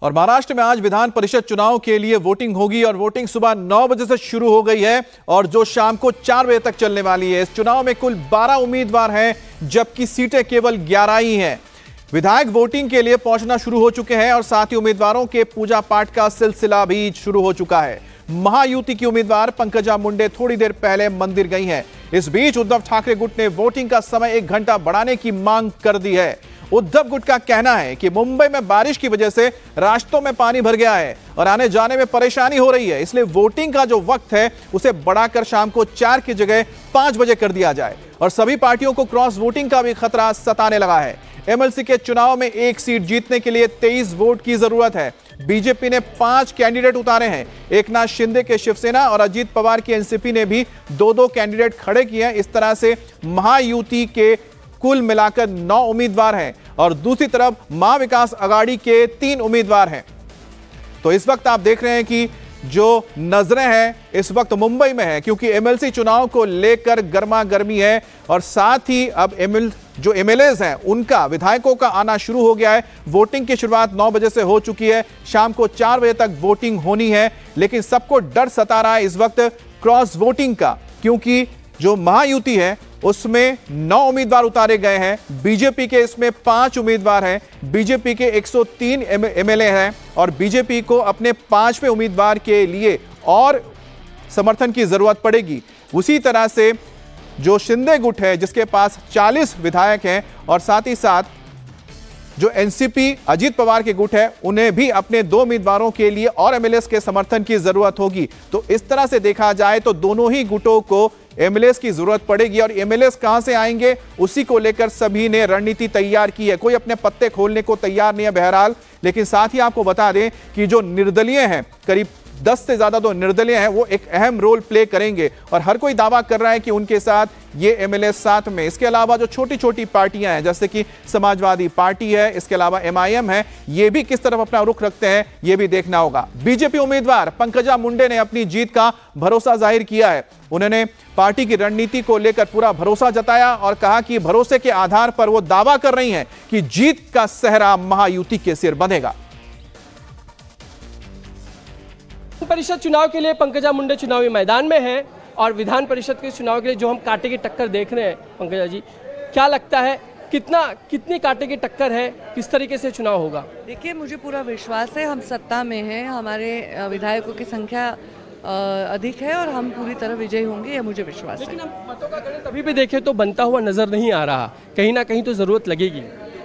और महाराष्ट्र में आज विधान परिषद चुनाव के लिए वोटिंग होगी और वोटिंग सुबह 9 बजे से शुरू हो गई है और जो शाम को 4 बजे तक चलने वाली है। इस चुनाव में कुल 12 उम्मीदवार हैं जबकि सीटें केवल 11 ही हैं। विधायक वोटिंग के लिए पहुंचना शुरू हो चुके हैं और साथ ही उम्मीदवारों के पूजा पाठ का सिलसिला भी शुरू हो चुका है। महायुति की उम्मीदवार पंकजा मुंडे थोड़ी देर पहले मंदिर गई हैं। इस बीच उद्धव ठाकरे गुट ने वोटिंग का समय 1 घंटा बढ़ाने की मांग कर दी है। उद्धव गुट का कहना है कि मुंबई में बारिश की वजह से रास्तों में पानी भर गया है और आने जाने में परेशानी हो रही है, इसलिए वोटिंग का जो वक्त है उसे बढ़ाकर शाम को 4 की जगह 5 बजे कर दिया जाए। और सभी पार्टियों को क्रॉस वोटिंग का भी खतरा सताने लगा है। एमएलसी के चुनाव में 1 सीट जीतने के लिए 23 वोट की जरूरत है। बीजेपी ने 5 कैंडिडेट उतारे हैं। एकनाथ शिंदे के शिवसेना और अजीत पवार की एनसीपी ने भी 2-2 कैंडिडेट खड़े किए हैं। इस तरह से महायुति के कुल मिलाकर 9 उम्मीदवार हैं और दूसरी तरफ महाविकास आघाड़ी के 3 उम्मीदवार हैं। तो इस वक्त आप देख रहे हैं कि जो नजरें हैं इस वक्त मुंबई में है, क्योंकि एमएलसी चुनाव को लेकर गर्मा गर्मी है और साथ ही अब जो एमएलएज हैं उनका, विधायकों का आना शुरू हो गया है। वोटिंग की शुरुआत 9 बजे से हो चुकी है। शाम को 4 बजे तक वोटिंग होनी है, लेकिन सबको डर सता रहा है इस वक्त क्रॉस वोटिंग का, क्योंकि जो महायुति है उसमें 9 उम्मीदवार उतारे गए हैं। बीजेपी के इसमें 5 उम्मीदवार हैं। बीजेपी के 103 एमएलए हैं और बीजेपी को अपने 5वें उम्मीदवार के लिए और समर्थन की जरूरत पड़ेगी। उसी तरह से जो शिंदे गुट है जिसके पास 40 विधायक हैं और साथ ही साथ जो एनसीपी अजीत पवार के गुट है उन्हें भी अपने 2 उम्मीदवारों के लिए और एमएलएस के समर्थन की जरूरत होगी। तो इस तरह से देखा जाए तो दोनों ही गुटों को एमएलएस की जरूरत पड़ेगी और एमएलएस कहां से आएंगे उसी को लेकर सभी ने रणनीति तैयार की है। कोई अपने पत्ते खोलने को तैयार नहीं है बहरहाल। लेकिन साथ ही आपको बता दें कि जो निर्दलीय हैं, करीब 10 से ज्यादा जो निर्दलीय हैं वो एक अहम रोल प्ले करेंगे और हर कोई दावा कर रहा है कि उनके साथ ये एमएलए साथ में। इसके अलावा जो छोटी छोटी पार्टियां हैं जैसे कि समाजवादी पार्टी है, इसके अलावा एमआईएम है, ये भी किस तरफ अपना रुख रखते हैं ये भी देखना होगा। बीजेपी उम्मीदवार पंकजा मुंडे ने अपनी जीत का भरोसा जाहिर किया है। उन्होंने पार्टी की रणनीति को लेकर पूरा भरोसा जताया और कहा कि भरोसे के आधार पर वो दावा कर रही हैं कि जीत का सेहरा महायुति के सिर बंधेगा। परिषद चुनाव के लिए पंकजा मुंडे चुनावी मैदान में है और विधान परिषद के चुनाव के लिए जो हम कांटे की टक्कर देख रहे हैं, पंकजा जी क्या लगता है कितनी कांटे की टक्कर है, किस तरीके से चुनाव होगा? देखिए, मुझे पूरा विश्वास है, हम सत्ता में हैं, हमारे विधायकों की संख्या अधिक है और हम पूरी तरह विजयी होंगे, यह मुझे विश्वास है। लेकिन हम मतों का गणित अभी भी देखें तो बनता हुआ नजर नहीं आ रहा, कहीं ना कहीं तो जरूरत लगेगी।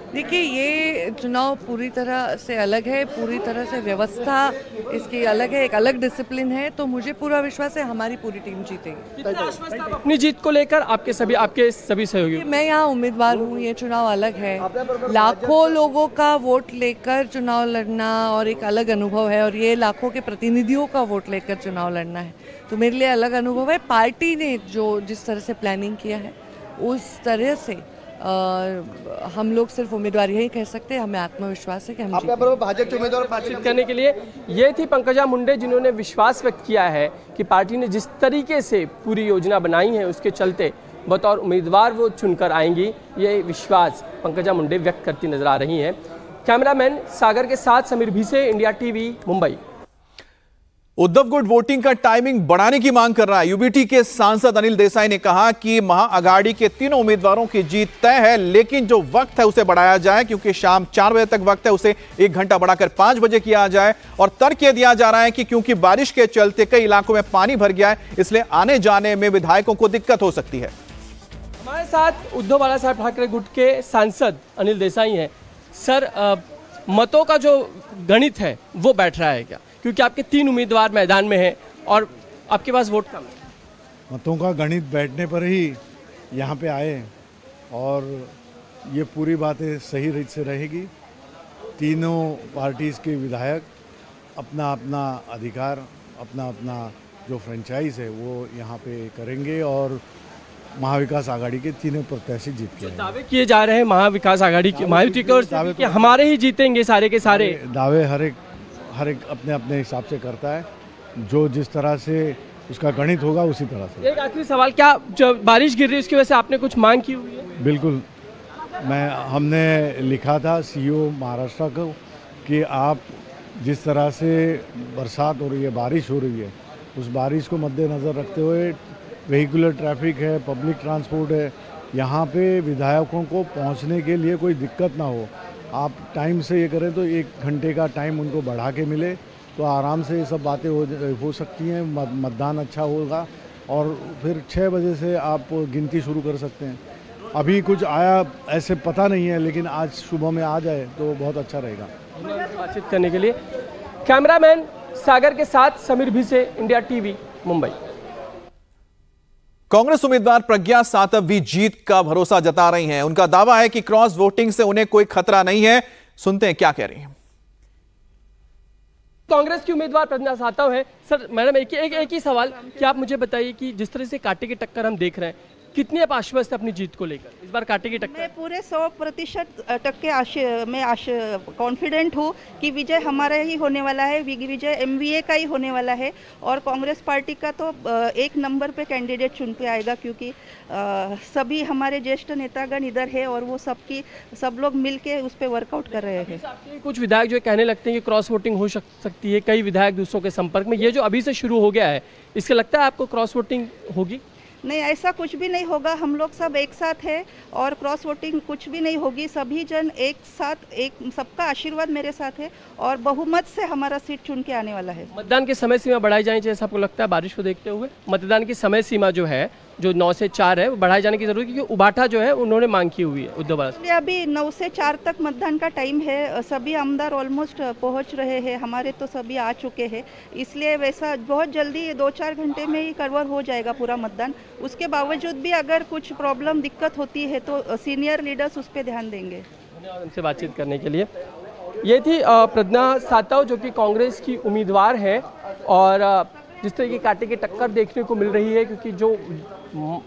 देखिए, ये चुनाव पूरी तरह से अलग है, पूरी तरह से व्यवस्था इसकी अलग है, एक अलग डिसिप्लिन है, तो मुझे पूरा विश्वास है हमारी पूरी टीम जीतेगी। अपनी जीत को लेकर आपके सभी सहयोगी? मैं यहाँ उम्मीदवार हूँ, ये चुनाव अलग है। लाखों लोगों का वोट लेकर चुनाव लड़ना और एक अलग अनुभव है और ये लाखों के प्रतिनिधियों का वोट लेकर चुनाव लड़ना है, तो मेरे लिए अलग अनुभव है। पार्टी ने जिस तरह से प्लानिंग किया है उस तरह से हम लोग सिर्फ उम्मीदवार यही कह सकते हैं, हमें आत्मविश्वास है कि हम भाजपा उम्मीदवार बातचीत करने के लिए ये थी पंकजा मुंडे, जिन्होंने विश्वास व्यक्त किया है कि पार्टी ने जिस तरीके से पूरी योजना बनाई है उसके चलते बतौर उम्मीदवार वो चुनकर आएंगी। ये विश्वास पंकजा मुंडे व्यक्त करती नजर आ रही हैं। कैमरामैन सागर के साथ समीर भीसे, इंडिया टीवी, मुंबई। उद्धव गुट वोटिंग का टाइमिंग बढ़ाने की मांग कर रहा है। यूबीटी के सांसद अनिल देसाई ने कहा कि महाअघाड़ी के 3 उम्मीदवारों की जीत तय है, लेकिन जो वक्त है उसे बढ़ाया जाए, क्योंकि शाम 4 बजे तक वक्त है, उसे 1 घंटा बढ़ाकर 5 बजे किया जाए। और तर्क यह दिया जा रहा है कि क्योंकि बारिश के चलते कई इलाकों में पानी भर गया है, इसलिए आने जाने में विधायकों को दिक्कत हो सकती है। हमारे साथ उद्धव बाला साहब ठाकरे गुट के सांसद अनिल देसाई हैं। सर, मतों का जो गणित है वो बैठ रहा है क्या, क्योंकि आपके 3 उम्मीदवार मैदान में हैं और आपके पास वोट कम है? मतों का गणित बैठने पर ही यहाँ पे आए और ये पूरी बातें सही रीत से रहेगी। तीनों पार्टीज़ के विधायक अपना अपना अधिकार, अपना अपना जो फ्रेंचाइज है वो यहाँ पे करेंगे और महाविकास आघाड़ी के 3 प्रत्याशी जीत के दावे किए जा रहे हैं महाविकास आघाड़ी की, महायुति की ओर से कि हमारे ही जीतेंगे सारे के सारे। दावे हर एक अपने अपने हिसाब से करता है, जो जिस तरह से उसका गणित होगा उसी तरह से। एक आखिरी सवाल, क्या जब बारिश गिर रही है उसकी वजह से आपने कुछ मांग की हुई है? बिल्कुल, हमने लिखा था सीईओ महाराष्ट्र को कि आप जिस तरह से बरसात हो रही है, बारिश हो रही है, उस बारिश को मद्देनज़र रखते हुए वेहिकुलर ट्रैफिक है, पब्लिक ट्रांसपोर्ट है, यहाँ पे विधायकों को पहुँचने के लिए कोई दिक्कत ना हो। आप टाइम से ये करें तो 1 घंटे का टाइम उनको बढ़ा के मिले तो आराम से ये सब बातें हो सकती हैं। मतदान अच्छा होगा और फिर 6 बजे से आप गिनती शुरू कर सकते हैं। अभी कुछ आया ऐसे पता नहीं है, लेकिन आज सुबह में आ जाए तो बहुत अच्छा रहेगा। बातचीत करने के लिए कैमरामैन सागर के साथ समीर भिसे, इंडिया टीवी, मुंबई। कांग्रेस उम्मीदवार प्रज्ञा सातव भी जीत का भरोसा जता रही हैं। उनका दावा है कि क्रॉस वोटिंग से उन्हें कोई खतरा नहीं है। सुनते हैं क्या कह रही हैं। कांग्रेस की उम्मीदवार प्रज्ञा सातव है। सर मैडम एक ही सवाल कि आप मुझे बताइए कि जिस तरह से कांटे की टक्कर हम देख रहे हैं, कितनी आप आश्वस्त है अपनी जीत को लेकर? इस बार कांटे की टक्कर? मैं पूरे 100% मैं कॉन्फिडेंट हूँ कि विजय हमारा ही होने वाला है, विजय एमवीए का ही होने वाला है। और कांग्रेस पार्टी का तो 1 नंबर पे कैंडिडेट चुन के आएगा, क्योंकि सभी हमारे ज्येष्ठ नेतागण इधर है और वो सब लोग मिल के उस पर वर्कआउट कर रहे हैं। कुछ विधायक जो कहने लगते हैं कि क्रॉस वोटिंग हो सकती है, कई विधायक दूसरों के संपर्क में, ये जो अभी से शुरू हो गया है, इससे लगता है आपको क्रॉस वोटिंग होगी? नहीं, ऐसा कुछ भी नहीं होगा। हम लोग सब एक साथ हैं और क्रॉस वोटिंग कुछ भी नहीं होगी। सभी जन एक साथ, सबका आशीर्वाद मेरे साथ है और बहुमत से हमारा सीट चुन के आने वाला है। मतदान की समय सीमा बढ़ाई जानी चाहिए, आपको लगता है बारिश को देखते हुए? मतदान की समय सीमा जो है, जो 9 से 4 है, वो बढ़ाई जाने की जरूरत है, क्योंकि उबाठा जो है उन्होंने मांग की हुई है उद्धव बाला। अभी 9 से 4 तक मतदान का टाइम है। सभी आमदार ऑलमोस्ट पहुंच रहे हैं, हमारे तो सभी आ चुके हैं। इसलिए वैसा बहुत जल्दी 2-4 घंटे में ही कवर हो जाएगा पूरा मतदान। उसके बावजूद भी अगर कुछ प्रॉब्लम, दिक्कत होती है तो सीनियर लीडर्स उस पर ध्यान देंगे। धन्यवाद हमसे बातचीत करने के लिए। ये थी प्रज्ञा सातव, जो कि कांग्रेस की उम्मीदवार है। और जिस तरह की कांटे की टक्कर देखने को मिल रही है, क्योंकि जो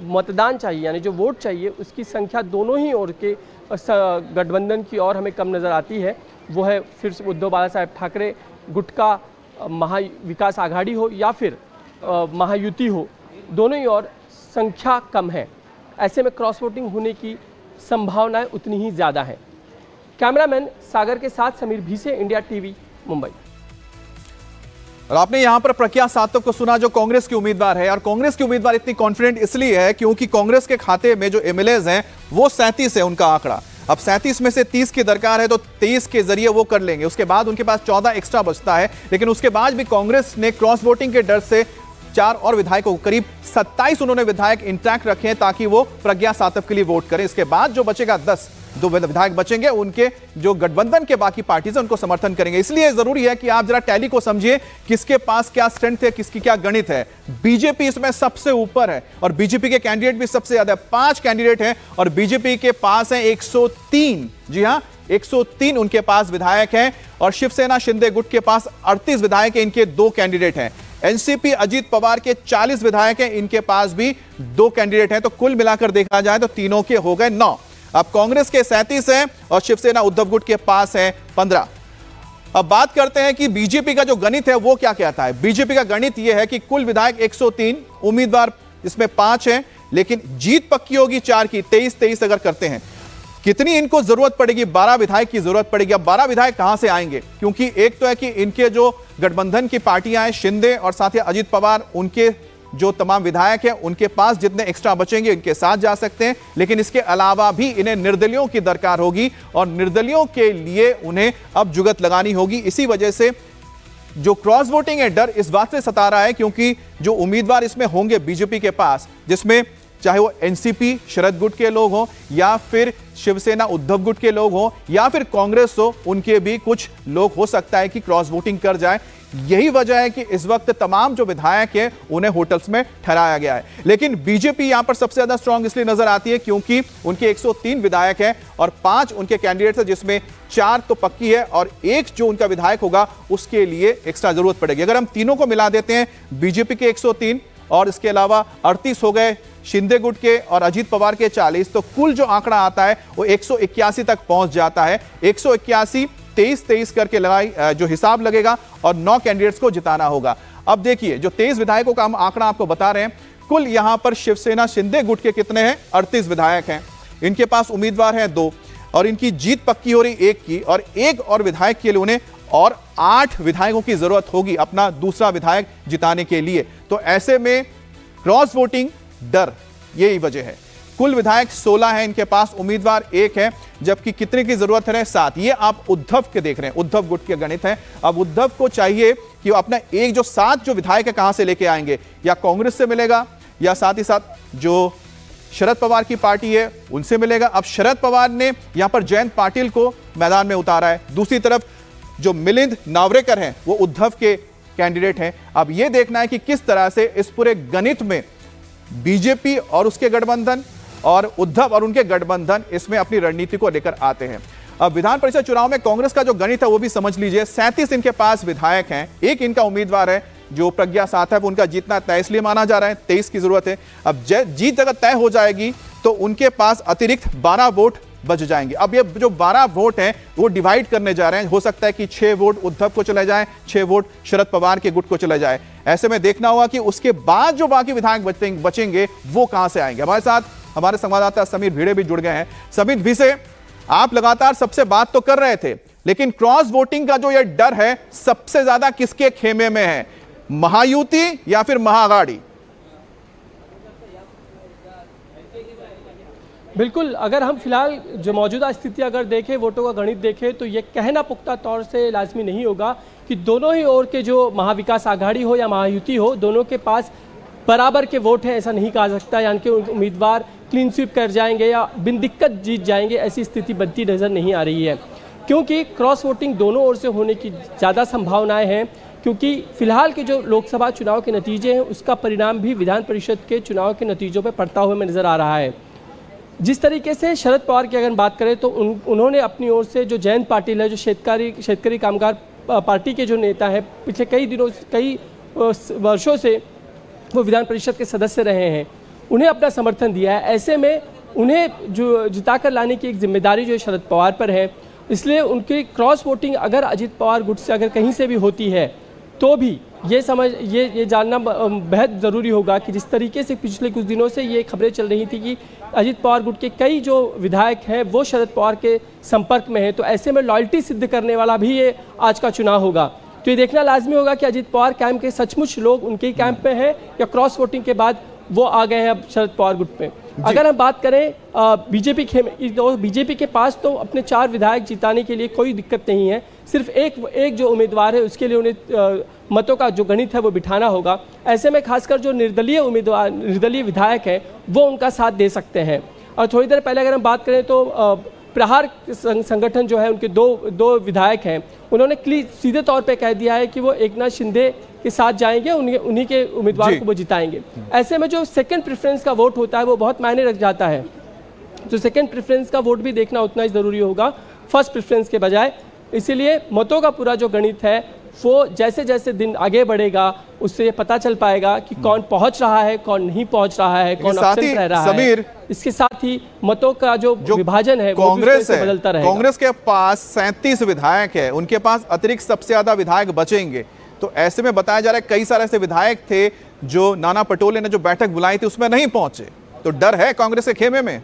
मतदान चाहिए, यानी जो वोट चाहिए, उसकी संख्या दोनों ही ओर के गठबंधन की ओर हमें कम नज़र आती है। वो है फिर से उद्धव बाला साहेब ठाकरे गुट का महाविकास आघाड़ी हो या फिर महायुति हो, दोनों ही ओर संख्या कम है। ऐसे में क्रॉस वोटिंग होने की संभावनाएं उतनी ही ज़्यादा है। कैमरामैन सागर के साथ समीर भिसे, इंडिया टीवी, मुंबई। और आपने यहां पर प्रज्ञा सातव को सुना, जो कांग्रेस की उम्मीदवार है। और कांग्रेस की उम्मीदवार इतनी कॉन्फिडेंट इसलिए है क्योंकि कांग्रेस के खाते में जो एमएलएज हैं वो 37 है उनका आंकड़ा। अब 37 में से 30 की दरकार है, तो 23 के जरिए वो कर लेंगे। उसके बाद उनके पास 14 एक्स्ट्रा बचता है। लेकिन उसके बाद भी कांग्रेस ने क्रॉस वोटिंग के डर से 4 और विधायकों, करीब 27 उन्होंने विधायक इंटैक्ट रखे हैं ताकि वो प्रज्ञा सातव के लिए वोट करें। इसके बाद जो बचेगा 2 विधायक बचेंगे, उनके जो गठबंधन के बाकी पार्टीज हैं उनको समर्थन करेंगे। इसलिए जरूरी है कि आप जरा टैली को समझिए, किसके पास क्या स्ट्रेंथ है, किसकी क्या गणित है। बीजेपी इसमें सबसे ऊपर है और बीजेपी के कैंडिडेट भी सबसे ज्यादा, 5 कैंडिडेट हैं और बीजेपी के पास है 103। जी हां, 103 उनके पास विधायक हैं। और शिवसेना शिंदे गुट के पास 38 विधायक हैं, इनके 2 कैंडिडेट हैं। एनसीपी अजीत पवार के 40 विधायक हैं, इनके पास भी 2 कैंडिडेट हैं। तो कुल मिलाकर देखा जाए तो तीनों के हो गए 9। अब कांग्रेस के 37 हैं और शिवसेना उद्धव गुट के पास है 15। अब बात करते हैं कि बीजेपी का जो गणित है वो क्या कहता है। बीजेपी का गणित यह है कि कुल विधायक 103, उम्मीदवार इसमें 5 हैं, लेकिन जीत पक्की होगी 4 की। 23-23 अगर करते हैं, कितनी इनको जरूरत पड़ेगी? 12 विधायक की जरूरत पड़ेगी। अब 12 विधायक कहां से आएंगे? क्योंकि एक तो है कि इनके जो गठबंधन की पार्टियां हैं, शिंदे और साथ ही अजीत पवार, उनके जो तमाम विधायक हैं उनके पास जितने एक्स्ट्रा बचेंगे इनके साथ जा सकते हैं। लेकिन इसके अलावा भी इन्हें निर्दलियों की दरकार होगी और निर्दलियों के लिए उन्हें अब जुगत लगानी होगी। इसी वजह से जो क्रॉस वोटिंग है, डर इस बात से सता रहा है क्योंकि जो उम्मीदवार इसमें होंगे बीजेपी के पास, जिसमें चाहे वो एनसीपी शरद गुट के लोग हों या फिर शिवसेना उद्धव गुट के लोग हों या फिर कांग्रेस हो, उनके भी कुछ लोग हो सकता है कि क्रॉस वोटिंग कर जाए। यही वजह है कि इस वक्त तमाम जो विधायक हैं उन्हें होटल्स में ठहराया गया है। लेकिन बीजेपी यहां पर सबसे ज्यादा स्ट्रांग इसलिए नजर आती है क्योंकि उनके 103 विधायक हैं और 5 उनके कैंडिडेट्स हैं, जिसमें 4 तो पक्की है और 1 जो उनका विधायक होगा उसके लिए एक्स्ट्रा जरूरत पड़ेगी। अगर हम तीनों को मिला देते हैं, बीजेपी के 103 और इसके अलावा 38 हो गए शिंदे गुट के और अजीत पवार के 40, तो कुल जो आंकड़ा आता है वो 181 तक पहुंच जाता है। 181 23-23 करके लगाई जो हिसाब लगेगा और 9 कैंडिडेट्स को जिताना होगा। अब देखिए, जो 23 विधायकों का हम आंकड़ा आपको बता रहे हैं, कुल यहां पर शिवसेना शिंदे गुट के कितने हैं? 38 विधायक हैं, इनके पास उम्मीदवार हैं 2 और इनकी जीत पक्की हो रही 1 की, और 1 और विधायक के लिए उन्हें और 8 विधायकों की जरूरत होगी अपना दूसरा विधायक जिताने के लिए। तो ऐसे में क्रॉस वोटिंग, डर, यही वजह है। कुल विधायक 16 हैं इनके पास, उम्मीदवार 1 है, जबकि कितने की जरूरत है? 7। ये आप उद्धव के देख रहे हैं, उद्धव गुट के गणित हैं। अब उद्धव को चाहिए कि वो अपना एक जो 7 जो विधायक है कहां से लेके आएंगे, या कांग्रेस से मिलेगा या साथ ही साथ जो शरद पवार की पार्टी है उनसे मिलेगा। अब शरद पवार ने यहां पर जयंत पाटिल को मैदान में उतारा है, दूसरी तरफ जो मिलिंद नावरेकर हैं वो उद्धव के कैंडिडेट हैं। अब यह देखना है कि किस तरह से इस पूरे गणित में बीजेपी और उसके गठबंधन और उद्धव और उनके गठबंधन इसमें अपनी रणनीति को लेकर आते हैं। अब विधान परिषद चुनाव में कांग्रेस का जो गणित है वो भी समझ लीजिए। 37 इनके पास विधायक हैं, एक इनका उम्मीदवार है जो प्रज्ञा साथप, उनका जीतना तय इसलिए माना जा रहा है, 23 की जरूरत है। अब जीत अगर तय हो जाएगी तो उनके पास अतिरिक्त 12 वोट बच जाएंगे। अब ये जो 12 वोट हैं वो डिवाइड करने जा रहे हैं। हो सकता है कि 6 वोट उद्धव को चले जाएं, 6 वोट शरद पवार के गुट को चले जाए। ऐसे में देखना होगा कि उसके बाद जो बाकी विधायक बचेंगे वो कहां से आएंगे। हमारे साथ हमारे संवाददाता समीर भिड़े भी जुड़ गए हैं। समीर भिसे, आप लगातार सबसे बात तो कर रहे थे, लेकिन क्रॉस वोटिंग का जो ये डर है सबसे ज्यादा किसके खेमे में है, महायुति या फिर महाअघाड़ी? बिल्कुल, अगर हम फिलहाल जो मौजूदा स्थिति अगर देखें, वोटों का गणित देखें, तो ये कहना पुख्ता तौर से लाजमी नहीं होगा कि दोनों ही ओर के जो महाविकास आघाड़ी हो या महायुति हो, दोनों के पास बराबर के वोट हैं, ऐसा नहीं कहा सकता। यानी कि उम्मीदवार क्लीन स्वीप कर जाएंगे या बिन दिक्कत जीत जाएंगे, ऐसी स्थिति बनती नजर नहीं आ रही है, क्योंकि क्रॉस वोटिंग दोनों ओर से होने की ज़्यादा संभावनाएं हैं। क्योंकि फिलहाल के जो लोकसभा चुनाव के नतीजे हैं उसका परिणाम भी विधान परिषद के चुनाव के नतीजों पर पड़ता हुआ नजर आ रहा है। जिस तरीके से शरद पवार की अगर बात करें तो उन्होंने अपनी ओर से जो जयंत पाटिल है, जो शेतकरी कामगार पार्टी के जो नेता है, पिछले कई वर्षों से वो विधान परिषद के सदस्य रहे हैं, उन्हें अपना समर्थन दिया है। ऐसे में उन्हें जो जिताकर लाने की एक जिम्मेदारी जो शरद पवार पर है, इसलिए उनकी क्रॉस वोटिंग अगर अजित पवार गुट से अगर कहीं से भी होती है तो भी ये जानना बेहद ज़रूरी होगा कि जिस तरीके से पिछले कुछ दिनों से ये खबरें चल रही थी कि अजित पवार गुट के कई जो विधायक हैं वो शरद पवार के संपर्क में हैं, तो ऐसे में लॉयल्टी सिद्ध करने वाला भी ये आज का चुनाव होगा। तो ये देखना लाजमी होगा कि अजित पवार कैंप के सचमुच लोग उनके ही कैंप में हैं या क्रॉस वोटिंग के बाद वो आ गए हैं अब शरद पवार गुट पे। अगर हम बात करें बीजेपी के पास तो अपने 4 विधायक जिताने के लिए कोई दिक्कत नहीं है, सिर्फ एक जो उम्मीदवार है उसके लिए उन्हें मतों का जो गणित है वो बिठाना होगा। ऐसे में खासकर जो निर्दलीय विधायक हैं वो उनका साथ दे सकते हैं। और थोड़ी देर पहले अगर हम बात करें तो प्रहार संगठन जो है उनके दो विधायक हैं, उन्होंने सीधे तौर पे कह दिया है कि वो एकनाथ शिंदे के साथ जाएंगे, उन्हीं के उम्मीदवार को वो जिताएंगे। ऐसे में जो सेकंड प्रेफरेंस का वोट होता है वो बहुत मायने रख जाता है। तो सेकंड प्रेफरेंस का वोट भी देखना उतना ही ज़रूरी होगा फर्स्ट प्रेफरेंस के बजाय। इसीलिए मतों का पूरा जो गणित है वो जैसे जैसे दिन आगे बढ़ेगा उससे ये पता चल पाएगा कि कौन पहुंच रहा है, कौन नहीं पहुंच रहा है, कौन अब्सेंट रह रहा है। इसके साथ ही मतों का जो विभाजन है कांग्रेस है, बदलता रहेगा। कांग्रेस के पास 37 विधायक है, उनके पास अतिरिक्त सबसे ज्यादा विधायक बचेंगे। तो ऐसे में बताया जा रहा है कई सारे ऐसे विधायक थे जो नाना पटोले ने जो बैठक बुलाई थी उसमें नहीं पहुंचे, तो डर है कांग्रेस के खेमे में।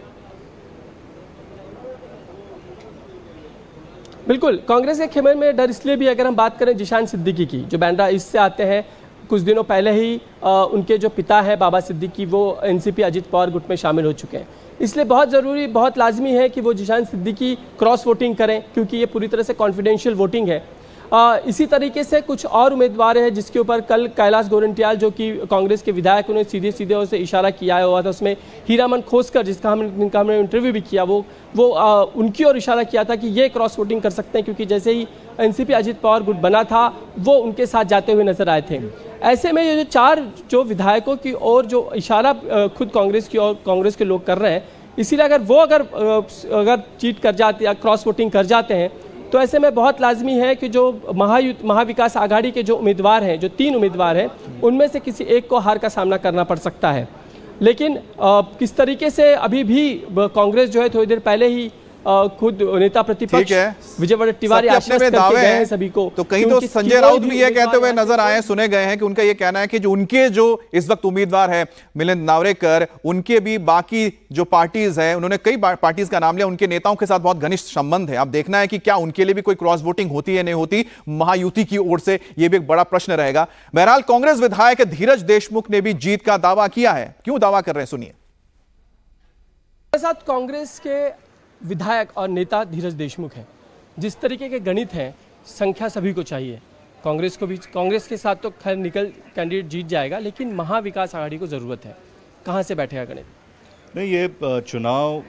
बिल्कुल, कांग्रेस के खेमे में डर इसलिए भी, अगर हम बात करें जिशान सिद्दीकी की जो बांद्रा ईस्ट से आते हैं, कुछ दिनों पहले ही उनके जो पिता है बाबा सिद्दीकी वो एनसीपी अजित पवार गुट में शामिल हो चुके हैं। इसलिए बहुत लाजमी है कि वो जिशान सिद्दीकी क्रॉस वोटिंग करें, क्योंकि ये पूरी तरह से कॉन्फिडेंशियल वोटिंग है। इसी तरीके से कुछ और उम्मीदवार हैं जिसके ऊपर कल कैलाश गोरंट्याल जो कि कांग्रेस के विधायक, उन्हें सीधे उसे इशारा किया हुआ था। उसमें हीरामन खोसकर जिनका हमने इंटरव्यू भी किया, वो उनकी ओर इशारा किया था कि ये क्रॉस वोटिंग कर सकते हैं, क्योंकि जैसे ही एनसीपी अजित पवार गुट बना था वो उनके साथ जाते हुए नजर आए थे। ऐसे में ये जो 4 जो विधायकों की ओर जो इशारा खुद कांग्रेस की और कांग्रेस के लोग कर रहे हैं, इसीलिए अगर चीट कर जाते या क्रॉस वोटिंग कर जाते हैं तो ऐसे में बहुत लाजमी है कि जो महाविकास आघाड़ी के जो उम्मीदवार हैं, जो 3 उम्मीदवार हैं, उनमें से किसी एक को हार का सामना करना पड़ सकता है। लेकिन किस तरीके से अभी भी कांग्रेस जो है थोड़ी देर पहले ही खुद नेता प्रतिपक्ष विजय वडेट्टीवार आश्वस्त करके गए हैं सभी को। तो कहीं तो संजय राउत भी ये कहते हुए नजर आए, सुने गए हैं कि उनका ये कहना है कि जो उनके जो इस वक्त उम्मीदवार है मिलिंद नार्वेकर, उनके भी बाकी जो पार्टीज है, उन्होंने कई पार्टीज का नाम लिया, उनके नेताओं के साथ बहुत घनिष्ठ संबंध है। अब देखना है कि क्या उनके लिए भी कोई क्रॉस वोटिंग होती है नहीं होती महायुति की ओर से, यह भी एक बड़ा प्रश्न रहेगा। बहरहाल कांग्रेस विधायक धीरज देशमुख ने भी जीत का दावा किया है। क्यों दावा कर रहे हैं, सुनिए। साथ कांग्रेस के विधायक और नेता धीरज देशमुख हैं। जिस तरीके के गणित हैं, संख्या सभी को चाहिए। कांग्रेस को भी, कांग्रेस के साथ तो खैर निकल कैंडिडेट जीत जाएगा, लेकिन महाविकास आघाड़ी को जरूरत है। कहां से बैठेगा गणित? नहीं, ये चुनाव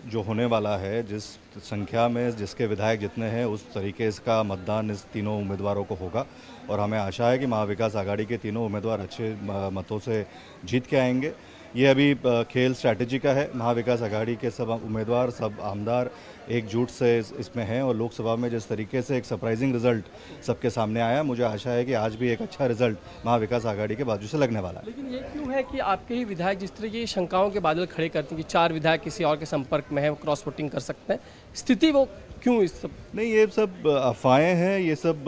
जो होने वाला है, जिस संख्या में जिसके विधायक जितने हैं उस तरीके का मतदान इस तीनों उम्मीदवारों को होगा और हमें आशा है कि महाविकास आघाड़ी के तीनों उम्मीदवार अच्छे मतों से जीत के आएंगे। ये अभी खेल स्ट्रैटेजी का है। महाविकास आघाड़ी के सब उम्मीदवार, सब आमदार एकजुट से इसमें हैं और लोकसभा में जिस तरीके से एक सरप्राइजिंग रिजल्ट सबके सामने आया, मुझे आशा है कि आज भी एक अच्छा रिजल्ट महाविकास आघाड़ी के बाजू से लगने वाला है। लेकिन ये क्यों है कि आपके ही विधायक जिस तरह की शंकाओं के बादल खड़े करते हैं कि 4 विधायक किसी और के संपर्क में है, क्रॉस वोटिंग कर सकते हैं, स्थिति वो क्यों इस सब? नहीं, ये सब अफवाहें हैं। ये सब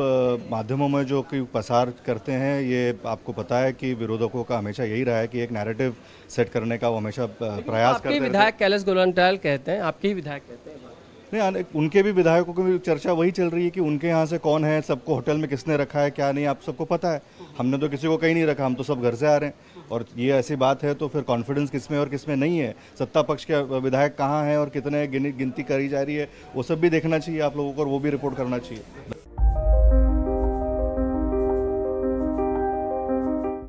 माध्यमों में जो कि प्रसार करते हैं, ये आपको पता है कि विरोधकों का हमेशा यही रहा है कि एक नैरेटिव सेट करने का वो हमेशा प्रयास करते हैं। आपके विधायक कैलाश गोलंटाल कहते हैं, आपके ही विधायक कहते हैं। नहीं, उनके भी विधायकों की चर्चा वही चल रही है कि उनके यहाँ से कौन है, सबको होटल में किसने रखा है, क्या नहीं, आप सबको पता है। हमने तो किसी को कहीं नहीं रखा, हम तो सब घर से आ रहे हैं। और ये ऐसी बात है तो फिर कॉन्फिडेंस किसमें और किसमें नहीं है, सत्ता पक्ष के विधायक कहाँ हैं और कितने गिनती करी जा रही है, वो सब भी देखना चाहिए आप लोगों को और वो भी रिपोर्ट करना चाहिए।